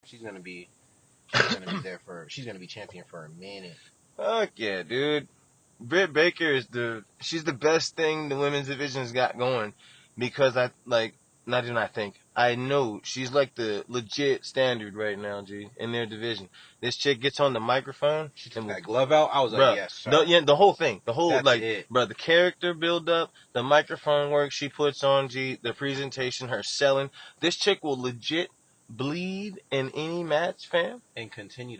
she's gonna be she's gonna be champion for a minute. Fuck yeah, dude. Britt Baker she's the best thing the women's division's got going because I know she's like the legit standard right now, G, in their division. This chick gets on the microphone. She took that glove out. I was like, yes, sir. The whole thing, That's it. the character build up, the microphone work she puts on, G, the presentation, her selling. This chick will legit bleed in any match, fam, and continue.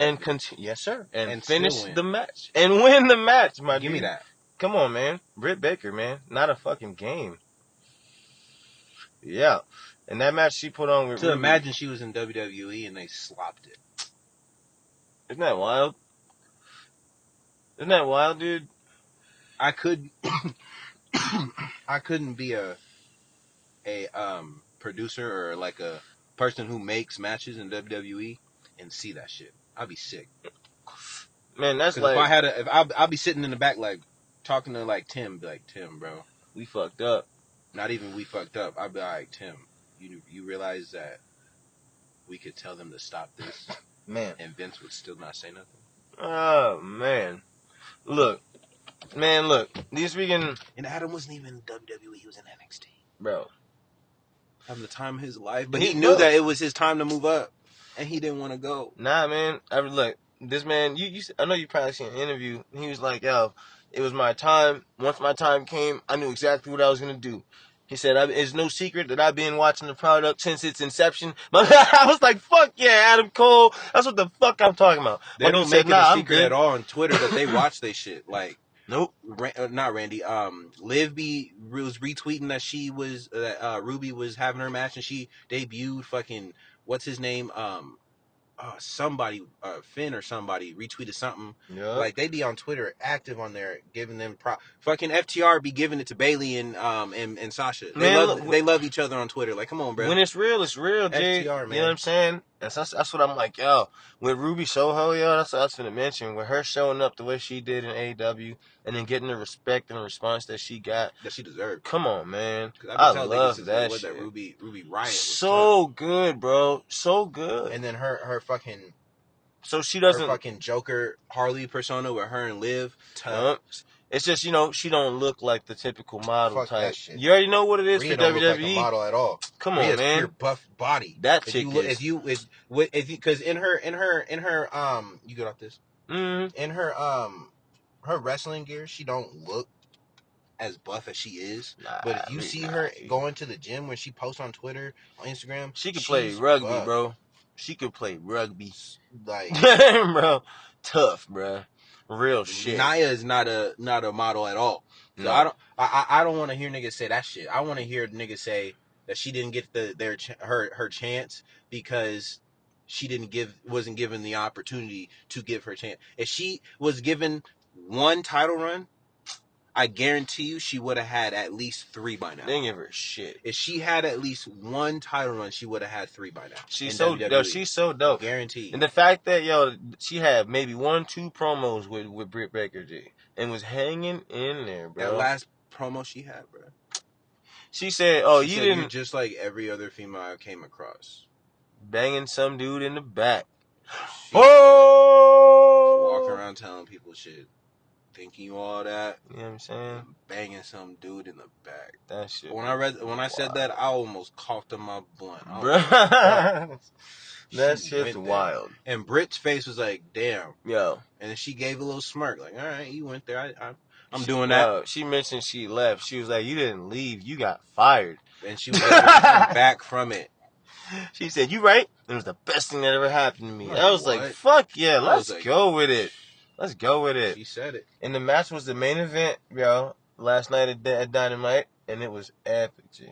Yes, sir, and finish win. the match and win the match, my Give dude. me that. Come on, man. Britt Baker, man, not a fucking game. Yeah, and that match she put on with to Ruby, imagine she was in WWE and they slopped it. Isn't that wild? Isn't that wild, dude? I couldn't be a producer or like a person who makes matches in WWE and see that shit. I'd be sick. Man, that's like if I'll be sitting in the back like talking to like Tim, be like, Tim, bro, we fucked up. Not even we fucked up. I'd be like, Tim, you realize that we could tell them to stop this, man, and Vince would still not say nothing. Oh man, look, this weekend, and Adam wasn't even in WWE; he was in NXT, bro. Having the time of his life, but he knew that it was his time to move up, and he didn't want to go. Nah, man. Look, this man. I know you probably seen an interview. He was like, "Yo, it was my time. Once my time came, I knew exactly what I was gonna do." He said, "It's no secret that I've been watching the product since its inception." But I was like, "Fuck yeah, Adam Cole. That's what the fuck I'm talking about." They don't make it a secret at all on Twitter that they watch they shit. Like, nope, not Randy. Liv was retweeting that she was Ruby was having her match and she debuted fucking what's his name somebody Finn or somebody retweeted something. Yeah. Like they be on Twitter active on there giving them fucking FTR be giving it to Bailey and Sasha. They love each other on Twitter. Like, come on, bro. When it's real, G. FTR, man. You know what I'm saying? That's what I'm like, yo. With Ruby Soho, yo, that's what I was gonna mention. With her showing up the way she did in AEW and then getting the respect and the response that she got, that she deserved. Come on, man. I love that shit. That Ruby Riot was so good, bro. So good. And then her fucking. So she doesn't her fucking Joker Harley persona with her and Liv. It's just, she don't look like the typical model Fuck type. That shit. You already know what it is Rhea for WWE. Don't look like a model at all. Come on, man. Pure buff body. That chick because in her you get off this. In her wrestling gear, she don't look as buff as she is. But if you see her going to the gym when she posts on Twitter, on Instagram, she could play rugby, buff. Bro. She could play rugby. Like, bro, tough, bro. Real shit. Nia is not a model at all. So no. I don't want to hear niggas say that shit. I want to hear niggas say that she didn't get her chance because she wasn't given the opportunity to give her chance. If she was given one title run, I guarantee you she would have had at least 3 by now. They didn't give her shit. If she had at least one title run, she would have had 3 by now. She's so dope. She's so dope. Guaranteed. And the fact that, she had maybe 1-2 promos with Britt Baker, G, and was hanging in there, bro. That last promo she had, bro. She said, you're just like every other female I came across. Banging some dude in the back. Walking around telling people shit. Thinking you all that, you know what I'm saying? Banging some dude in the back. That shit. When I said that, I almost coughed on my blunt. That shit's wild. And Britt's face was like, "Damn, yo." And then she gave a little smirk, like, "All right, you went there. I'm doing that." She mentioned she left. She was like, "You didn't leave. You got fired." And she was able to come back from it. She said, "You right. It was the best thing that ever happened to me." I was like, "Fuck yeah, let's go with it." Let's go with it. She said it. And the match was the main event, last night at Dynamite, and it was epic, G.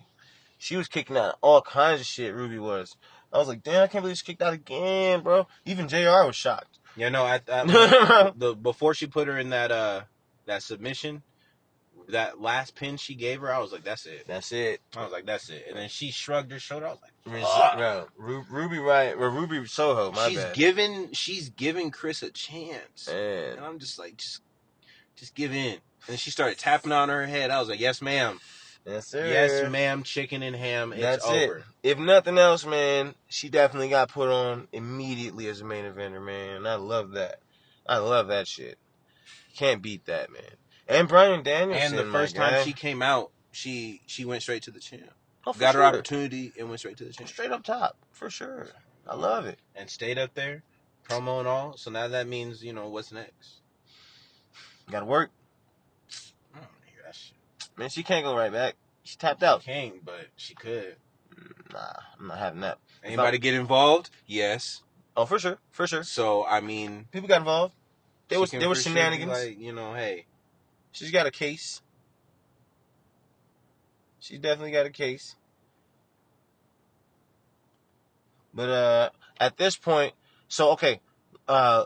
She was kicking out all kinds of shit, Ruby was. I was like, damn, I can't believe she kicked out again, bro. Even JR was shocked. Yeah, no, before she put her in that submission, that last pin she gave her, I was like, that's it. That's it. I was like, that's it. And then she shrugged her shoulder. I was like, Ruby Riot, or Ruby Soho, bad. She's giving Chris a chance. Man. And I'm just like, just give in. And she started tapping on her head. I was like, yes, ma'am. Yes, sir. Yes, ma'am, chicken and ham. That's it's over. If nothing else, man, she definitely got put on immediately as a main eventer, man. I love that. I love that shit. Can't beat that, man. And Bryan Danielson, And the first my time guy. she came out, she went straight to the champ. Oh, for Got sure. her opportunity and went straight to the champ. Straight up top, for sure. I love it. And stayed up there, promo and all. So now that means, what's next? Gotta work. I don't hear that shit. Man, she can't go right back. She tapped out. She can't, but she could. Nah, I'm not having that. Anybody get involved? Yes. Oh, for sure, for sure. So I mean, people got involved. There was shenanigans. Sure hey, she's got a case. She's definitely got a case. But at this point, so okay, I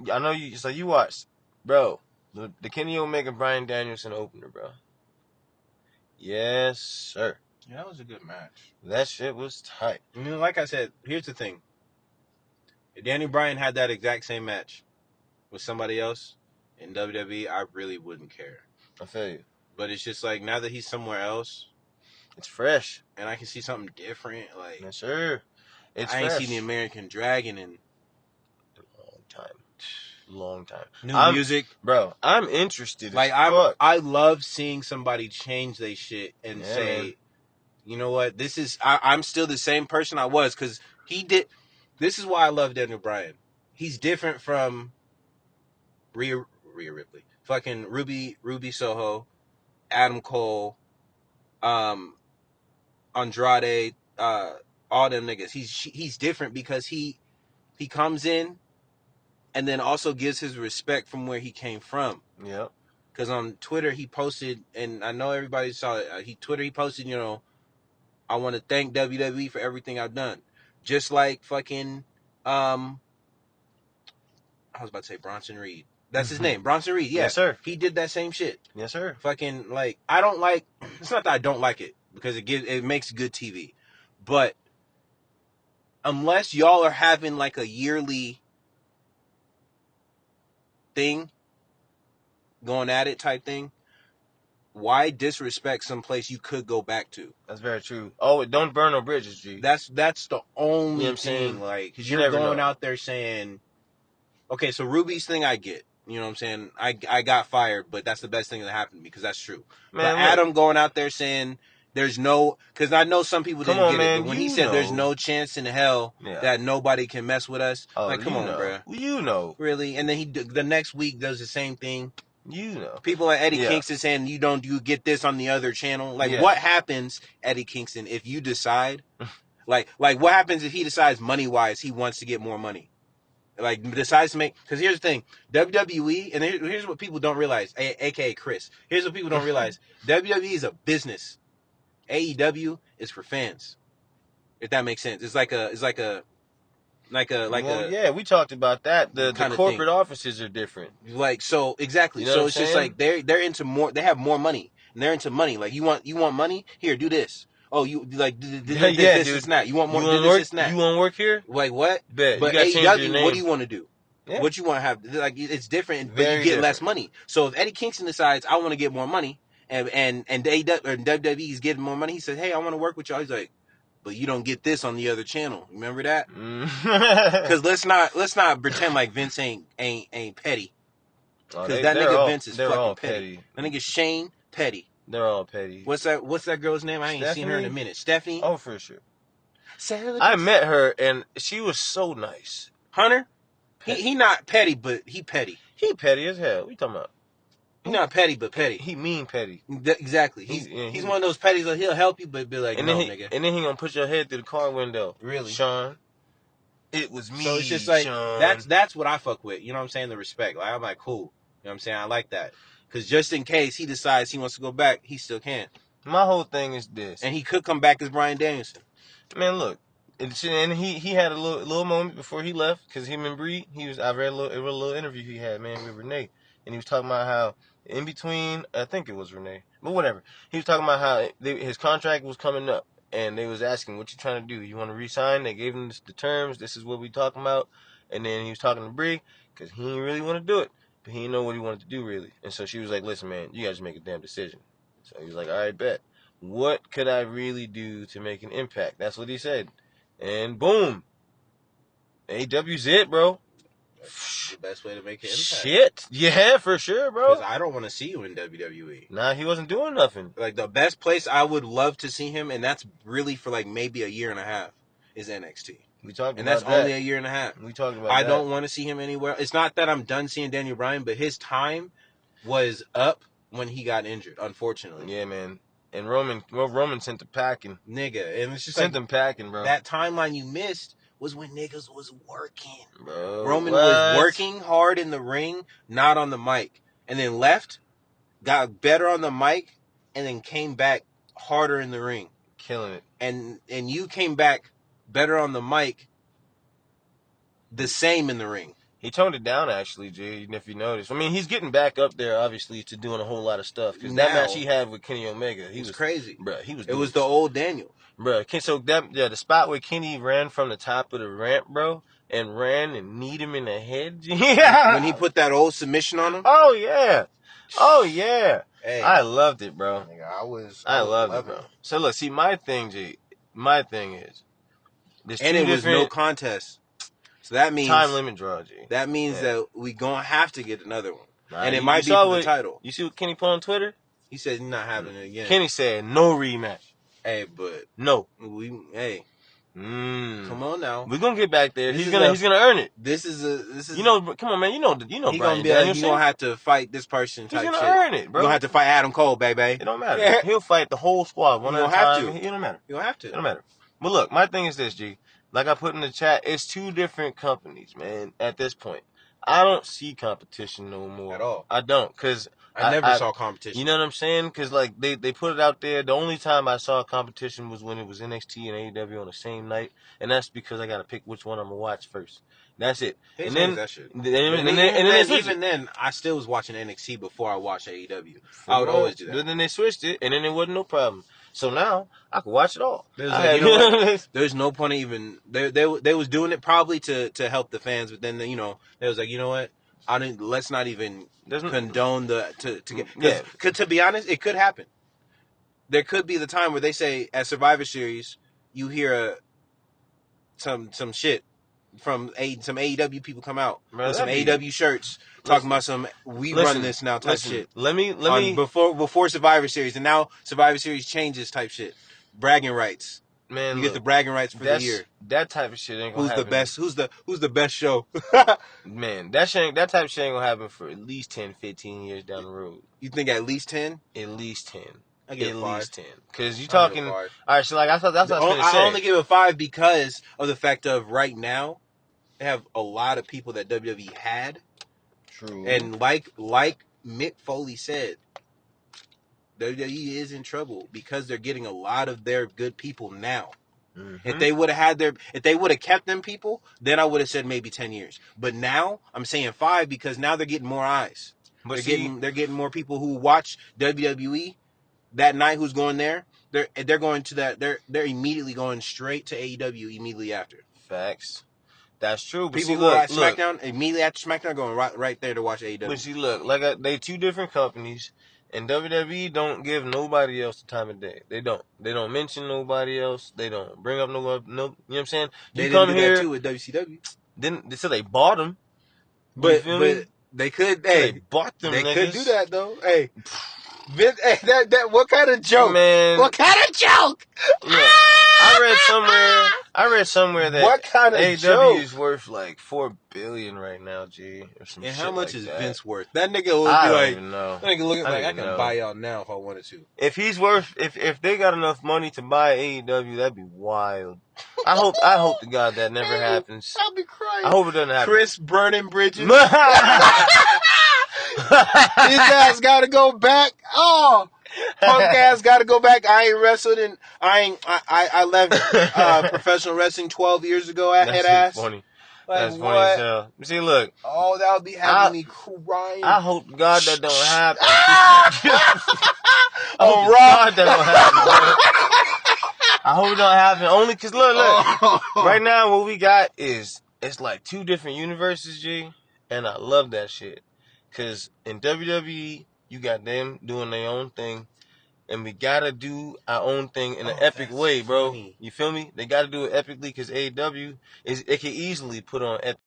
know you. So you watched, bro, the Kenny Omega Bryan Danielson opener, bro. Yes, sir. Yeah, that was a good match. That shit was tight. Like I said, here's the thing. If Danny Bryan had that exact same match with somebody else in WWE, I really wouldn't care. I feel you. But it's just like now that he's somewhere else, it's fresh, and I can see something different. Like, yes, sir. I ain't seen the American Dragon in a long time. New music, bro. I'm interested. Like I love seeing somebody change their shit and say, man, you know what, I'm still the same person I was, because he did. This is why I love Daniel Bryan. He's different from Rhea Ripley, fucking Ruby Soho, Adam Cole, Andrade, all them niggas. He's different because he comes in and then also gives his respect from where he came from. Yep. Because on Twitter he posted, and I know everybody saw it. He posted, I want to thank WWE for everything I've done. Just like fucking, I was about to say Bronson Reed. That's his name, Bronson Reed. Yeah, yes, sir. He did that same shit. Yes, sir. Fucking, like, I don't like. It's not that I don't like it, because it makes good TV, but unless y'all are having like a yearly thing going at it type thing, why disrespect someplace you could go back to? That's very true. Oh, don't burn no bridges, G. That's the only thing. Like, because you're going out there saying, okay, so Ruby's thing I get. You know what I'm saying? I got fired, but that's the best thing that happened to me, because that's true. Man, but Adam going out there saying there's no, because I know some people didn't get it, but when he said there's no chance in hell that nobody can mess with us, like, come on, bro. Really? And then the next week does the same thing. People like Eddie Kingston saying you get this on the other channel. Like, what happens, Eddie Kingston, if you decide, like what happens if he decides money wise he wants to get more money? Like, decides to make, because here's the thing, WWE, and here's what people don't realize, aka Chris. Here's what people don't realize: WWE is a business. AEW is for fans. If that makes sense, it's like a. Yeah, we talked about that. The corporate offices are different. Like, so exactly. You know, so it's just like they're into more. They have more money, and they're into money. Like, you want money? Here, do this. Oh, you like this not. You want more? This not. You want to work here? Like, what? Bet. But AEW, what do you want to do? Yeah. What you want to have? Like, it's different, but you get less money. So if Eddie Kingston decides I want to get more money, and WWE is getting more money, he says, hey, I want to work with y'all. He's like, but you don't get this on the other channel. Remember that? Because let's not pretend like Vince ain't petty. Because that nigga Vince is fucking petty. That nigga Shane petty. They're all petty. What's that girl's name? I ain't seen her in a minute. Stephanie? Oh, for sure. I met her, and she was so nice. Hunter? He not petty, but he petty. He petty as hell. What you talking about? He's not petty, but petty. He mean petty. Exactly. He's one of those petties that he'll help you, but be like, nigga. And then he gonna put your head through the car window. Really? Sean. It was me, So it's just like, Sean. that's what I fuck with. You know what I'm saying? The respect. Like, I'm like, cool. You know what I'm saying? I like that. Because just in case he decides he wants to go back, he still can. My whole thing is this. And he could come back as Bryan Danielson. Man, look. And he had a little moment before he left, because him and Bree, I read a little interview he had, man, with Renee. And he was talking about how in between, I think it was Renee, but whatever. He was talking about how his contract was coming up, and they was asking, what you trying to do? You want to re-sign? They gave him the terms. This is what we talking about. And then he was talking to Bree, because he didn't really want to do it. But he didn't know what he wanted to do, really. And so she was like, listen, man, you got to make a damn decision. So he was like, all right, bet. what could I really do to make an impact? That's what he said. And boom. AEW's it, bro. That's the best way to make an impact. Shit. Yeah, for sure, bro. Because I don't want to see you in WWE. Nah, he wasn't doing nothing. Like, the best place I would love to see him, and that's really for like maybe a year and a half, is NXT. We talked And about that's that. only a year and a half. We talked about I that. don't want to see him anywhere. It's not that I'm done seeing Daniel Bryan, but his time was up when he got injured, unfortunately. Yeah, man. And Roman sent the packing. Nigga. And it's just Sent like, them packing, bro. that timeline you missed was when niggas was working. Bro, Roman was working hard in the ring, not on the mic. And then left, got better on the mic, and then came back harder in the ring. Killing it. And you came back better on the mic, the same in the ring. He toned it down, actually, G, if you notice. I mean, he's getting back up there, obviously, to doing a whole lot of stuff. Because that match he had with Kenny Omega, he was crazy. Bro, he was. It was the old Daniel. Bro, so the spot where Kenny ran from the top of the ramp, bro, and ran and kneed him in the head. Yeah. When he put that old submission on him. Oh, yeah. Oh, yeah. Hey, I loved it, bro. Nigga, I loved it, bro. So, look, see, my thing is, and it was no contest. So that means time limit draw, G. That means that we gonna have to get another one, and it you might be for the title. You see what Kenny put on Twitter? He said he's not having it again. Kenny said no rematch. Hey, but no, come on now. We're gonna get back there. He's gonna earn it. This is come on, man. You know. He gonna be Danielson. You gonna have to fight this person. He's gonna earn it, bro. You gonna have to fight Adam Cole, baby. It don't matter. Yeah. He'll fight the whole squad one at a time. It don't matter. You don't have to. It don't matter. But look, my thing is this, G. Like I put in the chat, it's two different companies, man. At this point, I don't see competition no more at all. I don't, cause I never saw competition. You know what I'm saying? Cause like they put it out there. The only time I saw competition was when it was NXT and AEW on the same night, and that's because I gotta pick which one I'm gonna watch first. That's it. And then that shit. And then even then, I still was watching NXT before I watched AEW. I would always do that. But then they switched it, and then it wasn't no problem. So now I can watch it all. There's no point in even they was doing it probably to help the fans, but then they was like, you know what? Let's not even condone to get because to be honest, it could happen. There could be the time where they say at Survivor Series you hear some shit from some AEW people come out with some AEW shirts talking about some run this now type shit. Let me before Survivor Series, and now Survivor Series changes type shit. Bragging rights. Man, you get the bragging rights for the year. That type of shit ain't gonna happen. Who's the best show? Man, that type of shit ain't gonna happen for at least 10, 15 years down the road. You think at least 10? At least 10. I give it 5. Least 10. Because you're talking. All right, so like that's what I was gonna say. I only give it 5 because of the fact of right now they have a lot of people that WWE had. True. And like Mick Foley said, WWE is in trouble because they're getting a lot of their good people now. Mm-hmm. If they would have kept them people, then I would have said maybe 10 years. But now I'm saying 5 because now they're getting more eyes. They're getting more people who watch WWE that night who's going there. They're going to that they're immediately going straight to AEW immediately after. Facts. That's true. But people who are at SmackDown immediately after SmackDown going right there to watch AEW. But see, look, they two different companies. And WWE don't give nobody else the time of day. They don't. They don't mention nobody else. They don't bring up no. You know what I'm saying? They come here that too with WCW. Then they said they bought them. But they could. Hey, they bought them. They niggas. could do that though. Hey, Vince, hey, that what kind of joke? Man, what kind of joke? Look, I read somewhere that what kind of AEW is worth like $4 billion right now, G. Or some and shit how much like is that. Vince worth? That nigga will be I like, don't even know. That nigga looking like I can buy y'all now if I wanted to. If he's worth, if they got enough money to buy AEW, that'd be wild. I hope to God that never happens. I'll be crying. I hope it doesn't happen. Chris burning bridges. His ass got to go back. Oh. Punk ass got to go back. I ain't wrestled and I left professional wrestling 12 years ago. Head ass. Funny. Like, that's funny as hell. See, look. Oh, that would be having me crying. I hope God that don't happen. God that don't happen. Bro. I hope it don't happen. Only because look. Right now, what we got is it's like two different universes, G, and I love that shit. Because in WWE, you got them doing their own thing. and we gotta do our own thing in an Oh, epic that's way, bro. funny. You feel me? They gotta do it epically because AEW it can easily put on epic